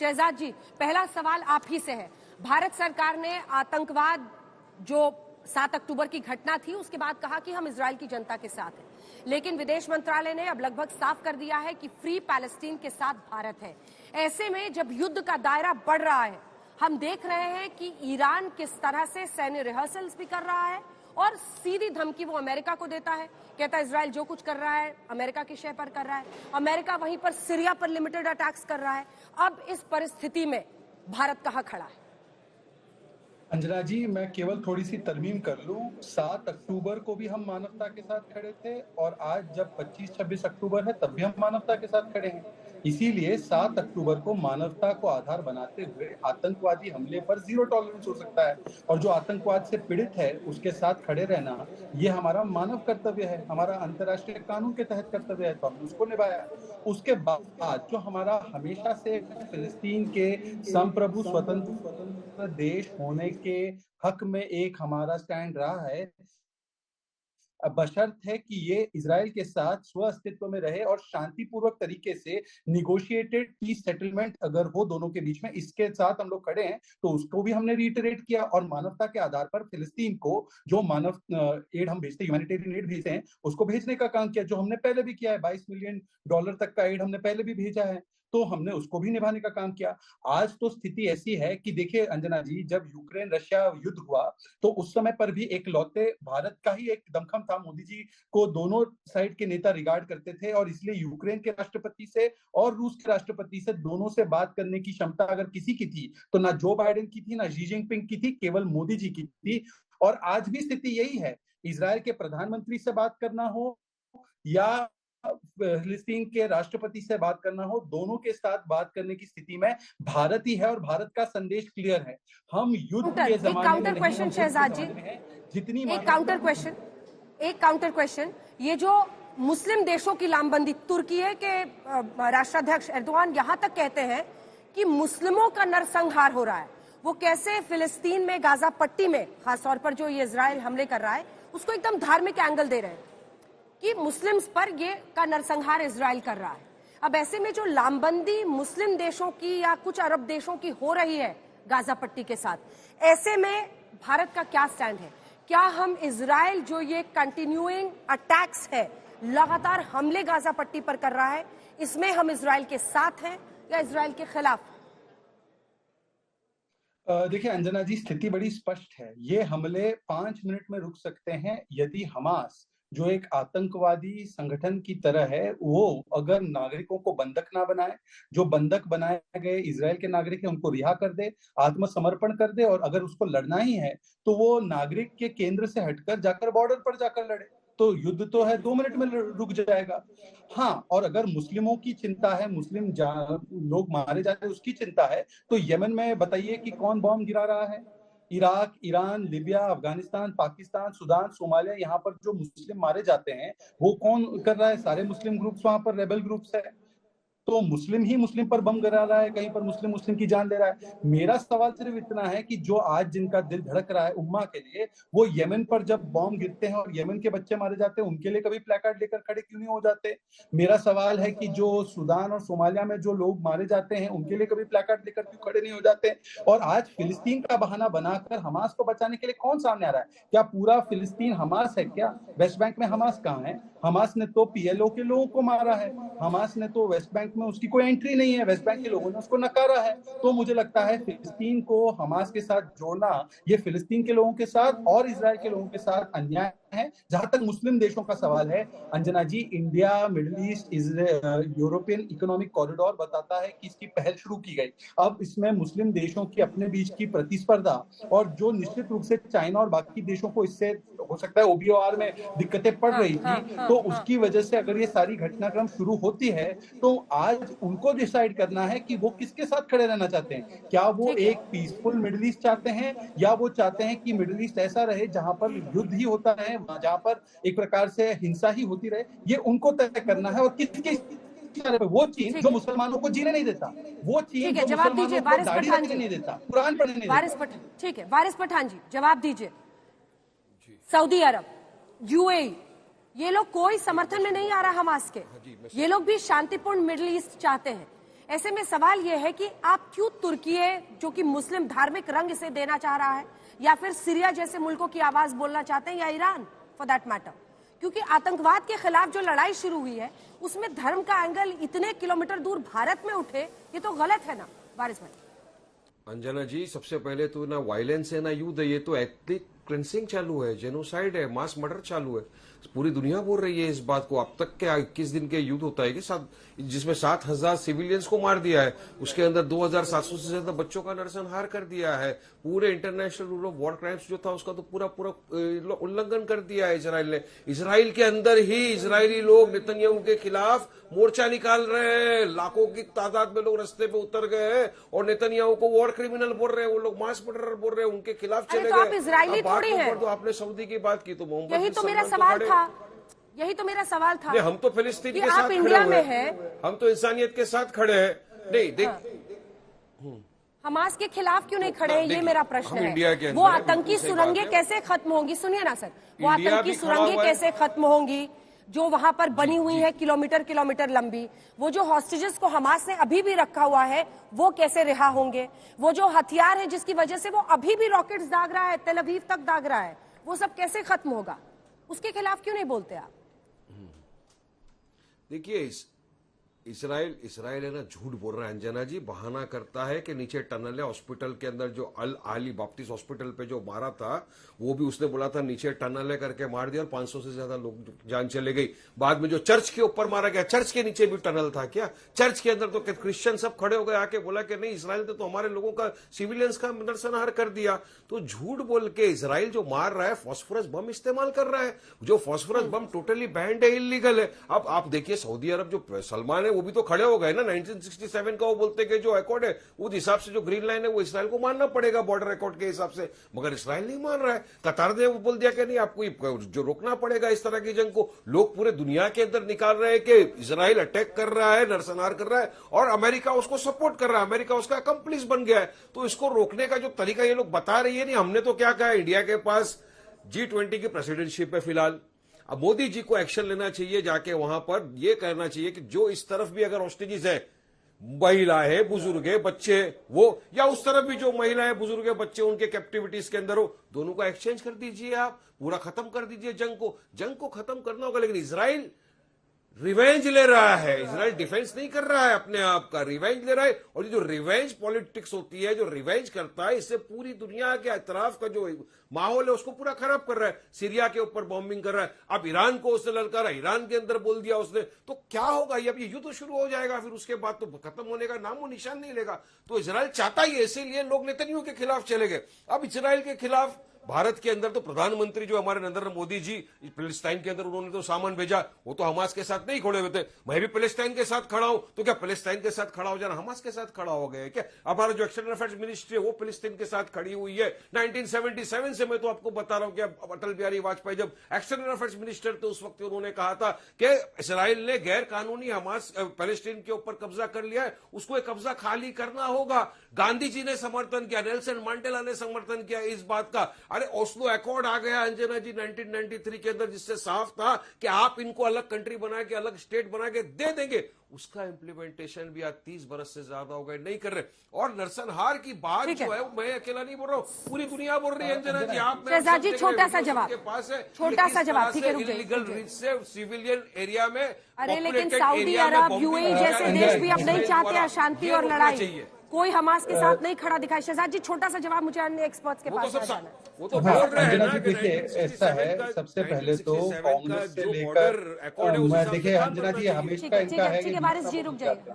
शहजाद जी, पहला सवाल आप ही से है। भारत सरकार ने आतंकवाद जो 7 अक्टूबर की घटना थी उसके बाद कहा कि हम इजराइल की जनता के साथ हैं, लेकिन विदेश मंत्रालय ने अब लगभग साफ कर दिया है कि फ्री पैलेस्टीन के साथ भारत है। ऐसे में जब युद्ध का दायरा बढ़ रहा है, हम देख रहे हैं कि ईरान किस तरह से सैन्य रिहर्सल्स भी कर रहा है और सीधी धमकी वो अमेरिका को देता है, कहता है इजराइल जो कुछ कर रहा है अमेरिका की शय पर कर रहा है। अमेरिका वहीं पर सीरिया पर लिमिटेड अटैक्स कर रहा है। अब इस परिस्थिति में भारत कहां खड़ा है? अंजना जी, मैं केवल थोड़ी सी तरमीम कर लूं। 7 अक्टूबर को भी हम मानवता के साथ खड़े थे और आज जब 25-26 अक्टूबर है तब भी हम मानवता के साथ खड़े हैं। इसीलिए 7 अक्टूबर को मानवता को आधार बनाते हुए आतंकवादी हमले पर जीरो टॉलरेंस हो सकता है और जो आतंकवाद से पीड़ित है उसके साथ खड़े रहना ये हमारा मानव कर्तव्य है, हमारा अंतर्राष्ट्रीय कानून के तहत कर्तव्य है, तो हमने उसको निभाया। उसके बाद जो हमारा हमेशा से फिलिस्तीन के संप्रभु स्वतंत्र देश होने के हक में एक हमारा स्टैंड रहा है, बशर्त है कि ये इजराइल के साथ स्व अस्तित्व में रहे और शांतिपूर्वक तरीके से निगोशिएटेड पीस सेटलमेंट अगर हो दोनों के बीच में, इसके साथ हम लोग खड़े हैं। तो उसको भी हमने रिटरेट किया और मानवता के आधार पर फिलिस्तीन को जो मानव एड हम भेजते, ह्यूमैनिटेरियन एड भेजते हैं, उसको भेजने का काम किया, जो हमने पहले भी किया है। $22 मिलियन तक का एड हमने पहले भी भेजा है, तो हमने उसको भी निभाने का काम किया। आज तो स्थिति ऐसी है कि देखिए अंजना जी, जब यूक्रेन रशिया युद्ध हुआ तो उस समय पर भी एक लौते भारत का ही एक दमखम था। मोदी जी को दोनों साइड के नेता रिगार्ड करते थे और इसलिए यूक्रेन के राष्ट्रपति से और रूस के राष्ट्रपति से दोनों से बात करने की क्षमता अगर किसी की थी तो ना जो बाइडेन की थी, ना शी जिनपिंग की थी, केवल मोदी जी की थी। और आज भी स्थिति यही है। इजराइल के प्रधानमंत्री से बात करना हो या फिलिस्तीन के राष्ट्रपति से बात करना हो, दोनों के साथ बात करने की स्थिति में भारत ही है और भारत का संदेश क्लियर है। हम युद्ध के जमाने में नहीं, हम शहजाद जी, जितनी एक काउंटर क्वेश्चन, ये जो मुस्लिम देशों की लामबंदी, तुर्की के राष्ट्राध्यक्ष एर्दोगान यहां तक कहते हैं कि मुस्लिमों का नरसंहार हो रहा है। वो कैसे फिलिस्तीन में, गाजा पट्टी में खासतौर पर जो ये इजराइल हमले कर रहा है उसको एकदम धार्मिक एंगल दे रहे हैं कि मुस्लिम्स पर ये का नरसंहार इजराइल कर रहा है। अब ऐसे में जो लामबंदी मुस्लिम देशों की या कुछ अरब देशों की हो रही है गाजा पट्टी के साथ, ऐसे में भारत का क्या स्टैंड है? क्या हम इजराइल जो ये कंटिन्यूइंग अटैक्स है, लगातार हमले गाजा पट्टी पर कर रहा है, इसमें हम इजराइल के साथ हैं या इजराइल के खिलाफ? देखिए अंजना जी, स्थिति बड़ी स्पष्ट है। ये हमले 5 मिनट में रुक सकते हैं यदि हमास, जो एक आतंकवादी संगठन की तरह है, वो अगर नागरिकों को बंधक ना बनाए, जो बंधक बनाए गए इजराइल के नागरिक हैं उनको रिहा कर दे, आत्मसमर्पण कर दे, और अगर उसको लड़ना ही है तो वो नागरिक के केंद्र से हटकर जाकर बॉर्डर पर जाकर लड़े, तो युद्ध तो है 2 मिनट में रुक जाएगा। हाँ, और अगर मुस्लिमों की चिंता है, मुस्लिम लोग मारे जा रहे हैं उसकी चिंता है, तो यमन में बताइए कि कौन बॉम्ब गिरा रहा है? Iraq, Iran, Libya, Afghanistan, Pakistan, Sudan, Somalia, यहाँ पर जो मुस्लिम मारे जाते हैं वो कौन कर रहा है? सारे मुस्लिम ग्रुप्स वहां पर रेबल ग्रुप्स है। तो मुस्लिम ही मुस्लिम पर बम गिरा रहा है, कहीं पर मुस्लिम मुस्लिम की जान ले रहा है। मेरा सवाल सिर्फ इतना है कि जो आज जिनका दिल धड़क रहा है उम्मा के लिए, वो यमन पर जब बॉम्ब गिरते हैं और यमन के बच्चे मारे जाते हैं, उनके लिए कभी प्लेकार्ड लेकर खड़े क्यों नहीं हो जाते? मेरा सवाल है कि जो सुदान और सोमालिया में जो लोग मारे जाते हैं उनके लिए कभी प्लेकार्ड लेकर क्यों खड़े नहीं हो जाते? और आज फिलिस्तीन का बहाना बनाकर हमास को बचाने के लिए कौन सामने आ रहा है? क्या पूरा फिलिस्तीन हमास है क्या? वेस्ट बैंक में हमास कहाँ है? हमास ने तो पीएलओ के लोगों को मारा है, हमास ने तो वेस्ट बैंक में उसकी कोई एंट्री नहीं है, वेस्ट बैंक के लोगों ने उसको नकारा है। तो मुझे लगता है फिलिस्तीन को हमास के साथ जोड़ना ये फिलिस्तीन के लोगों के साथ और इजराइल के लोगों के साथ अन्याय है। जहां तक मुस्लिम देशों का सवाल है Anjana ji, India Middle East European economic corridor बताता है कि इसकी पहल शुरू की गई। अब इसमें मुस्लिम देशों की अपने बीच की प्रतिस्पर्धा और जो निश्चित रूप से चाइना और बाकी देशों को इससे हो सकता है ओबीओआर में दिक्कतें पड़ रही थी, तो उसकी वजह से अगर ये सारी घटनाक्रम शुरू होती है तो आज उनको डिसाइड करना है कि वो किसके साथ खड़े रहना चाहते हैं। क्या वो एक पीसफुल मिडिल ईस्ट चाहते हैं या वो चाहते हैं कि मिडिल ईस्ट ऐसा रहे जहां पर युद्ध ही होता रहे, जहां पर एक प्रकार से हिंसा ही होती रहे? ये उनको तय करना है। और किसके वो चीन जो मुसलमानों को जीने नहीं देता, वो चीन जो मुसलमानों को दाढ़ी रखने नहीं देता, कुरान पढ़ने नहीं देता। ठीक है, वारिस पठान जी जवाब दीजिए। सऊदी अरब, यूएई, ये लोग कोई समर्थन में नहीं आ रहा हमास के, ये लोग भी शांतिपूर्ण मिडिल ईस्ट चाहते हैं। ऐसे में सवाल यह है कि आप क्यों तुर्की जो कि मुस्लिम धार्मिक रंग इसे देना चाह रहा है, या फिर सीरिया जैसे मुल्कों की आवाज बोलना चाहते हैं, या ईरान फॉर दैट मैटर, क्योंकि आतंकवाद के खिलाफ जो लड़ाई शुरू हुई है उसमें धर्म का एंगल इतने किलोमीटर दूर भारत में उठे, ये तो गलत है ना वारिस भाई। अंजना जी, सबसे पहले तो ना वायलेंस है ना युद्ध है, ये तो एथनिक क्लिंसिंग चालू है, जेनोसाइड है, मास मर्डर चालू है। पूरी दुनिया बोल रही है इस बात को। अब तक के 21 दिन के युद्ध होता है कि जिसमें 7,000 सिविलियंस को मार दिया है, उसके अंदर 2,700 से ज्यादा बच्चों का नरसंहार कर दिया है। पूरे international rule of war crimes जो था उसका तो पूरा पूरा उल्लंघन कर दिया है इसराइल ने। इसराइल के अंदर ही इसराइली लोग नेतन्याहू के खिलाफ मोर्चा निकाल रहे हैं, लाखों की तादाद में लोग रास्ते पे उतर गए हैं और नेतन्याहू को वॉर क्रिमिनल बोल रहे हैं, वो लोग मास मर्डरर बोल रहे हैं, उनके खिलाफ चले तो आप इजरायली थोड़ी हैं। तो आपने सऊदी की बात की तो मोहम्मद यही तो मेरा सवाल था, यही तो मेरा सवाल था। हम तो फिलिस्तीन के साथ इंडिया में है, हम तो इंसानियत के साथ खड़े हैं। नहीं देख, हमास के खिलाफ क्यों नहीं खड़े हैं, ये मेरा प्रश्न है। वो वो आतंकी सुरंगें कैसे खत्म होंगी, सुनिए ना सर, वो आतंकी सुरंगें कैसे खत्म होंगी जो वहां पर बनी हुई है किलोमीटर किलोमीटर लंबी? वो जो हॉस्टेजेस को हमास ने अभी भी रखा हुआ है वो कैसे रिहा होंगे? वो जो हथियार है जिसकी वजह से वो अभी भी रॉकेट्स दाग रहा है, तेल अवीव तक दाग रहा है, वो सब कैसे खत्म होगा? उसके खिलाफ क्यों नहीं बोलते आप? देखिए, इसराइल है ना, झूठ बोल रहा है अंजना जी, बहाना करता है कि नीचे टनल है हॉस्पिटल के अंदर, जो अल आली बाप्टिस्ट हॉस्पिटल पे जो मारा था वो भी उसने बोला था नीचे टनल है करके मार दिया और 500 से ज्यादा लोग जान चले गई। बाद में जो चर्च के ऊपर मारा गया, चर्च के नीचे भी टनल था क्या? चर्च के अंदर तो क्रिश्चियन सब खड़े हो गए आके, बोला कि नहीं इसराइल ने तो हमारे लोगों का, सिविलियंस का नरसंहार कर दिया। तो झूठ बोल के इसराइल जो मार रहा है फॉस्फोरस बम इस्तेमाल कर रहा है, जो फॉस्फोरस बम टोटली बैंड है, इलीगल है। अब आप देखिए सऊदी अरब जो सलमान है वो भी तो खड़े हो गए ना। 1967 का वो बोलते कि जो अकॉर्ड है उस हिसाब से जो ग्रीन लाइन है वो इसराइल को मानना पड़ेगा बॉर्डर अकॉर्ड के हिसाब से, मगर इसराइल नहीं मान रहा है। कतार ने बोल दिया कि नहीं आपको जो रोकना पड़ेगा इस तरह की जंग को। लोग पूरे दुनिया के अंदर निकाल रहे हैं कि इसराइल अटैक कर रहा है, नरसंहार कर रहा है और अमेरिका उसको सपोर्ट कर रहा है, अमेरिका उसका अकम्प्लिस बन गया है। तो इसको रोकने का जो तरीका ये लोग बता रही है, नहीं हमने तो क्या कहा, इंडिया के पास G20 की प्रेसिडेंटशिप है फिलहाल। अब मोदी जी को एक्शन लेना चाहिए, जाके वहां पर यह कहना चाहिए कि जो इस तरफ भी अगर हॉस्टेजेस है, महिला है, बुजुर्ग है, बच्चे, वो या उस तरफ भी जो महिला है, बुजुर्ग है, बच्चे उनके कैप्टिविटीज के अंदर हो, दोनों को एक्सचेंज कर दीजिए, आप पूरा खत्म कर दीजिए जंग को खत्म करना होगा। लेकिन इसराइल रिवेंज ले रहा है, इसराइल डिफेंस नहीं कर रहा है अपने आप का, रिवेंज ले रहा है। और ये जो रिवेंज पॉलिटिक्स होती है, जो रिवेंज करता है, इससे पूरी दुनिया के अतराफ का जो माहौल है उसको पूरा खराब कर रहा है। सीरिया के ऊपर बॉम्बिंग कर रहा है, अब ईरान को उसने ललकारा, ईरान के अंदर बोल दिया उसने, तो क्या होगा? ये अब ये युद्ध शुरू हो जाएगा, फिर उसके बाद तो खत्म होने का नामो निशान नहीं लेगा। तो इसराइल चाहता ही है, इसीलिए लोग नेतन्याहू के खिलाफ चले गए। अब इसराइल के खिलाफ भारत के अंदर तो प्रधानमंत्री जो हमारे नरेंद्र मोदी जी पैलेस्टाइन के अंदर उन्होंने तो सामान भेजा, वो तो हमास के साथ नहीं खड़े हुए थे। मैं भी पैलेस्टाइन के साथ खड़ा हूं, तो क्या पैलेस्टाइन के साथ खड़ा हो जाना हमास के साथ खड़ा हो गए क्या? हमारा जो एक्सटर्नल अफेयर्स मिनिस्ट्री है वो पैलेस्टाइन के साथ खड़ी हुई है। 1977 से मैं तो आपको बता रहा हूं कि अटल बिहारी वाजपेयी जब एक्सटर्नल अफेयर्स मिनिस्टर थे उस वक्त उन्होंने कहा था कि इसराइल ने गैर कानूनी हमास पैलेस्टाइन के ऊपर कब्जा कर लिया है, उसको एक कब्जा खाली करना होगा। गांधी जी ने समर्थन किया, नेल्सन मंडेला ने समर्थन किया इस बात का। अरे ओस्लो अकॉर्ड आ गया अंजना जी 1993 के अंदर, जिससे साफ था कि आप इनको अलग कंट्री बना के, अलग स्टेट बना के दे देंगे। उसका इंप्लीमेंटेशन भी आज 30 बरस से ज्यादा हो गए, नहीं कर रहे। और नरसंहार की बात जो है मैं अकेला नहीं बोल रहा हूँ, पूरी दुनिया बोल रही है अंजना जी। आप शहजाद जी छोटा सा जवाब, के पास है छोटा सा जवाब, ठीक है, रुक इलीगल रीच से सिविलियन एरिया में। अरे लेकिन सऊदी अरब, यूएई जैसे देश भी अब नहीं चाहते अशांति और लड़ाई, कोई हमास के साथ नहीं खड़ा दिखाई। शहजाद जी छोटा सा जवाब, मुझे अन्य एक्सपर्ट्स के पास जाना है। वो तो बोल रहे हैं ना कि देखिए ऐसा है, सबसे पहले तो कांग्रेस से लेकर, देखिए अंजना जी हमेशा इनका है कि वारिस जी रुक जाइए।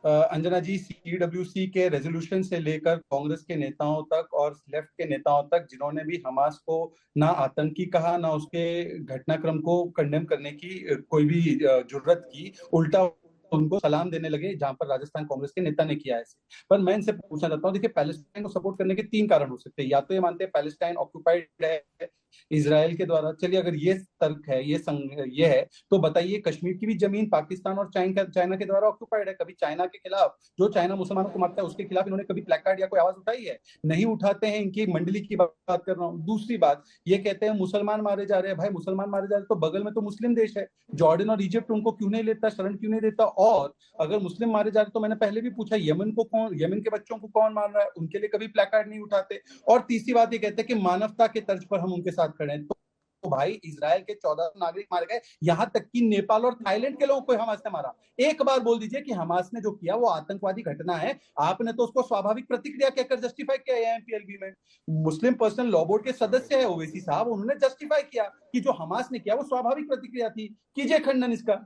अंजना जी, CWC के रेजोल्यूशन से लेकर कांग्रेस के नेताओं तक और लेफ्ट के नेताओं तक, जिन्होंने भी हमास को ना आतंकी कहा, ना उसके घटनाक्रम को कंडेम करने की कोई भी जुर्रत की, उल्टा उनको सलाम देने लगे, जहां पर राजस्थान कांग्रेस के नेता ने किया है। पर मैं इनसे पूछना चाहता हूँ, देखिए पैलेस्टाइन को सपोर्ट करने के 3 कारण हो सकते हैं। या तो ये मानते हैं पैलेस्टाइन ऑक्यूपाइड है, इसराइल के द्वारा। चलिए अगर ये तर्क है, ये है, तो बताइए कश्मीर की भी जमीन पाकिस्तान और चाइना के द्वारा ऑक्युपाइड है। कभी चाइना के खिलाफ, जो चाइना मुसलमानों को मारता है उसके खिलाफ इन्होंने कभी प्लेकार्ड या कोई आवाज उठाई है? नहीं उठाते हैं। इनकी मंडली की बात कर रहा हूँ। दूसरी बात, ये कहते हैं मुसलमान मारे जा रहे हैं। भाई मुसलमान मारे जा रहे हैं तो बगल में तो मुस्लिम देश है, जॉर्डन और इजिप्ट उनको क्यों नहीं लेता, शरण क्यों नहीं देता? और अगर मुस्लिम मारे जा रहे तो मैंने पहले भी पूछा, यमन के बच्चों को कौन मार रहा है? उनके लिए कभी प्लेकार्ड नहीं उठाते। और तीसरी बात ये कहते हैं कि मानवता के तर्ज पर हम उनके साथ खड़े हैं। तो भाई इजराइल के 14 नागरिक मारे गए, यहां तक कि नेपाल और थाईलैंड के लोगों को हमास ने मारा। एक बार बोल दीजिए कि हमास ने जो किया वो आतंकवादी घटना है। आपने तो उसको स्वाभाविक प्रतिक्रिया कहकर जस्टिफाई किया एएमपीएलबी में। मुस्लिम पर्सनल लॉ बोर्ड के सदस्य है ओवैसी साहब, उन्होंने जस्टिफाई किया कि जो हमास ने किया वो स्वाभाविक प्रतिक्रिया थी। कीजिए खंडन इसका।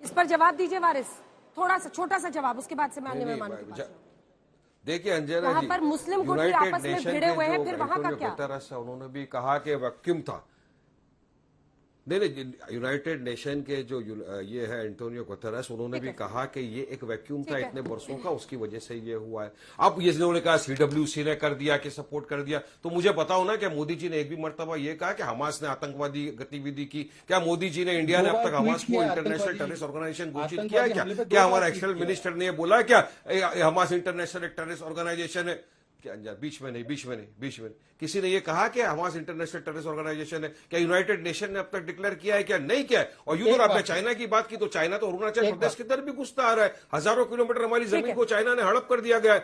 इस पर जवाब दीजिए वारिस, थोड़ा सा छोटा सा जवाब, उसके बाद से मैं अन्य मेहमानों के पास जाऊंगी। देखिए अंजना वहां जी, पर मुस्लिम गुट भी यूनाइटेड आपस में नेशन भिड़े हुए के हैं, जो फिर वहां का एंटोनियो क्या? गुतेरेस है, उन्होंने भी कहा कि वैक्यूम था। नहीं, यूनाइटेड नेशन के जो ये है एंटोनियो गुतेरेस, उन्होंने भी कहा कि ये एक वैक्यूम था इतने वर्षों का, उसकी वजह से ये हुआ है। अब ये जिन्होंने कहा सीडब्ल्यूसी ने कर दिया कि सपोर्ट कर दिया, तो मुझे बताओ ना कि मोदी जी ने एक भी मर्तबा ये कहा कि हमास ने आतंकवादी गतिविधि की? क्या मोदी जी ने, इंडिया ने अब तक हमास को इंटरनेशनल टेररिस्ट ऑर्गेनाइजेशन घोषित किया है क्या? क्या हमारा एक्सटर्नल मिनिस्टर ने बोला क्या हमास इंटरनेशनल एक टेररिस्ट ऑर्गेनाइजेशन है? क्या बीच में नहीं किसी ने ये कहा कि हमास इंटरनेशनल टेररिस्ट ऑर्गेनाइजेशन है? क्या यूनाइटेड नेशन ने अब तक डिक्लेयर किया है क्या? नहीं किया है। और यूं तो आपने चाइना की बात की, तो चाइना तो अरुणाचल प्रदेश के अंदर भी घुसता आ रहा है। हजारों किलोमीटर हमारी जमीन को चाइना ने हड़प कर दिया गया है।